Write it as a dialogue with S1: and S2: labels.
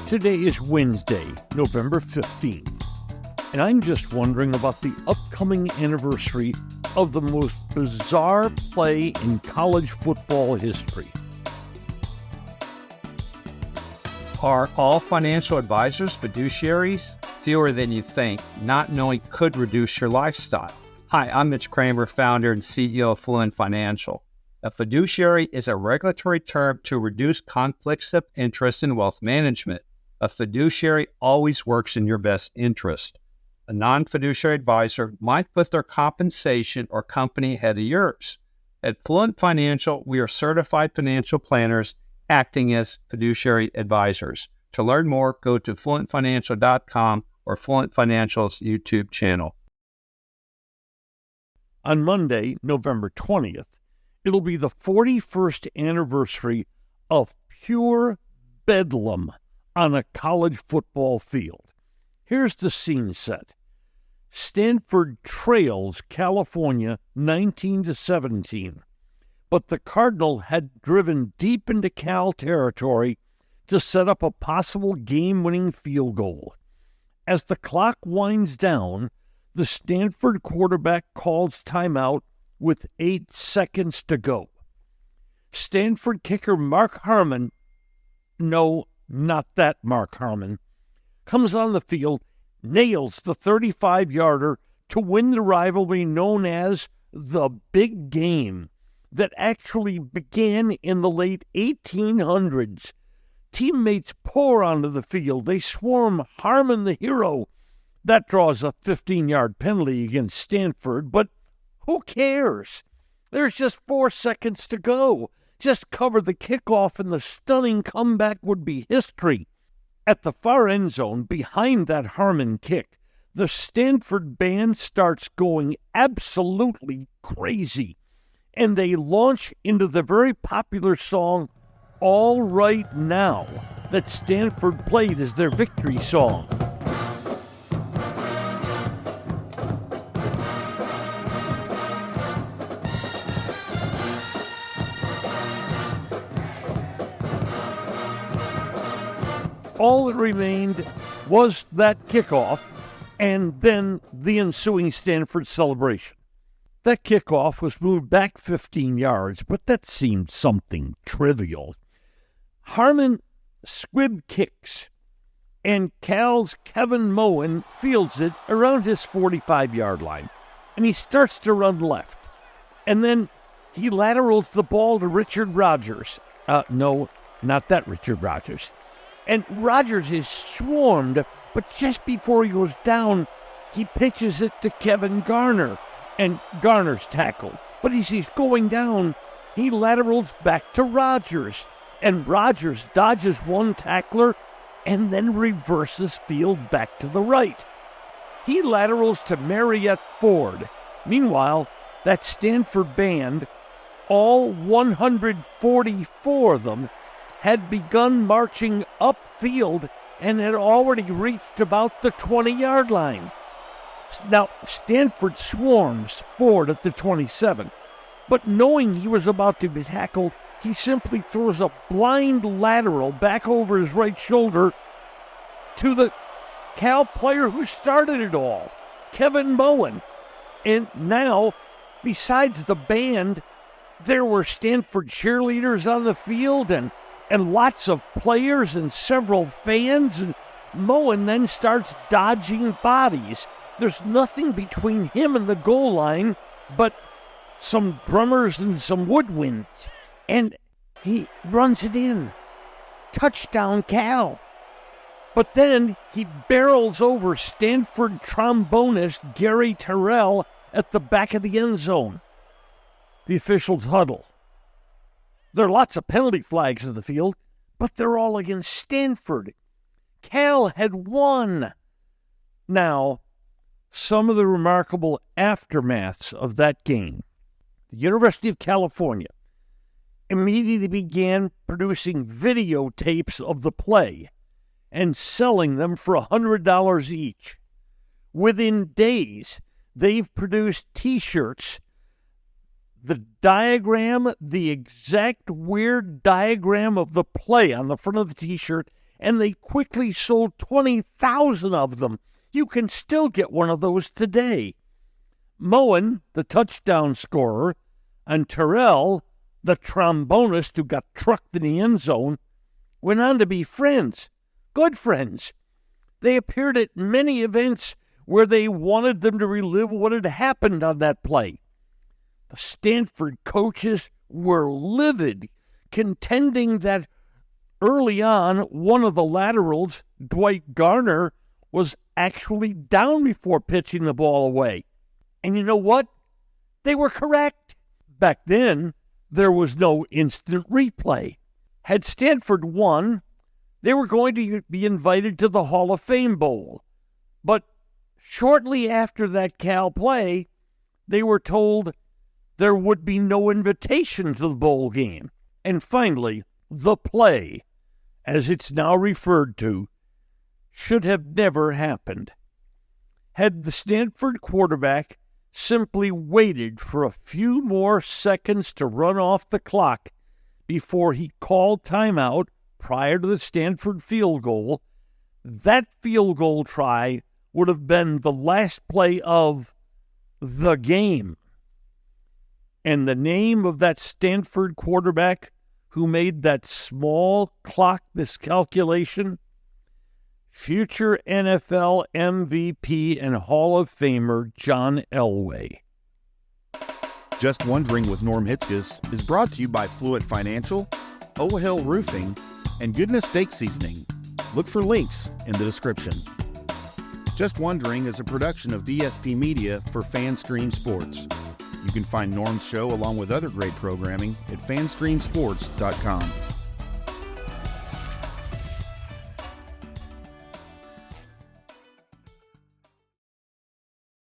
S1: Today is Wednesday, November 15th, and I'm just wondering about the upcoming anniversary of the most bizarre play in college football history.
S2: Are all financial advisors fiduciaries? Fewer than you think. Not knowing could reduce your lifestyle. Hi, I'm Mitch Kramer, founder and CEO of Fluent Financial. A fiduciary is a regulatory term to reduce conflicts of interest in wealth management. A fiduciary always works in your best interest. A non-fiduciary advisor might put their compensation or company ahead of yours. At Fluent Financial, we are certified financial planners acting as fiduciary advisors. To learn more, go to fluentfinancial.com or Fluent Financial's YouTube channel.
S1: On Monday, November 20th, it'll be the 41st anniversary of pure bedlam on a college football field. Here's the scene set. Stanford trails California 19-17, but the Cardinal had driven deep into Cal territory to set up a possible game-winning field goal. As the clock winds down, the Stanford quarterback calls timeout with 8 seconds to go. Stanford kicker Mark Harmon, no, not that Mark Harmon, comes on the field, nails the 35-yarder to win the rivalry known as the Big Game that actually began in the late 1800s. Teammates pour onto the field. They swarm Harmon the hero. That draws a 15-yard penalty against Stanford, but who cares? There's just 4 seconds to go. Just cover the kickoff and the stunning comeback would be history. At the far end zone, behind that Harmon kick, the Stanford band starts going absolutely crazy, and they launch into the very popular song, All Right Now, that Stanford played as their victory song. All that remained was that kickoff and then the ensuing Stanford celebration. That kickoff was moved back 15 yards, but that seemed something trivial. Harmon squib kicks, and Cal's Kevin Moen fields it around his 45-yard line, and he starts to run left. And then he laterals the ball to Richard Rodgers. No, not that Richard Rodgers. And Rodgers is swarmed, but just before he goes down, he pitches it to Kevin Garner, and Garner's tackled. But as he's going down, he laterals back to Rodgers, and Rodgers dodges one tackler and then reverses field back to the right. He laterals to Mariette Ford. Meanwhile, that Stanford band, all 144 of them, had begun marching upfield and had already reached about the 20-yard line. Now, Stanford swarms Ford at the 27, but knowing he was about to be tackled, he simply throws a blind lateral back over his right shoulder to the Cal player who started it all, Kevin Moen. And now, besides the band, there were Stanford cheerleaders on the field and lots of players and several fans, and Moen then starts dodging bodies. There's nothing between him and the goal line but some drummers and some woodwinds, and he runs it in. Touchdown, Cal. But then he barrels over Stanford trombonist Gary Terrell at the back of the end zone. The officials huddle. There are lots of penalty flags in the field, but they're all against Stanford. Cal had won. Now, some of the remarkable aftermaths of that game. The University of California immediately began producing videotapes of the play and selling them for $100 each. Within days, they've produced T-shirts, the diagram, the exact weird diagram of the play on the front of the T-shirt, and they quickly sold 20,000 of them. You can still get one of those today. Moen, the touchdown scorer, and Terrell, the trombonist who got trucked in the end zone, went on to be friends, good friends. They appeared at many events where they wanted them to relive what had happened on that play. The Stanford coaches were livid, contending that early on, one of the laterals, Dwight Garner, was actually down before pitching the ball away. And you know what? They were correct. Back then, there was no instant replay. Had Stanford won, they were going to be invited to the Hall of Fame Bowl. But shortly after that Cal play, they were told there would be no invitation to the bowl game. And finally, the play, as it's now referred to, should have never happened. Had the Stanford quarterback simply waited for a few more seconds to run off the clock before he called timeout prior to the Stanford field goal, that field goal try would have been the last play of the game. And the name of that Stanford quarterback who made that small clock miscalculation? Future NFL MVP and Hall of Famer John Elway.
S3: Just Wondering with Norm Hitzges is brought to you by Fluent Financial, O'Hill Roofing, and Goodness Steak Seasoning. Look for links in the description. Just Wondering is a production of DSP Media for FanStream Sports. You can find Norm's show along with other great programming at fanstreamsports.com.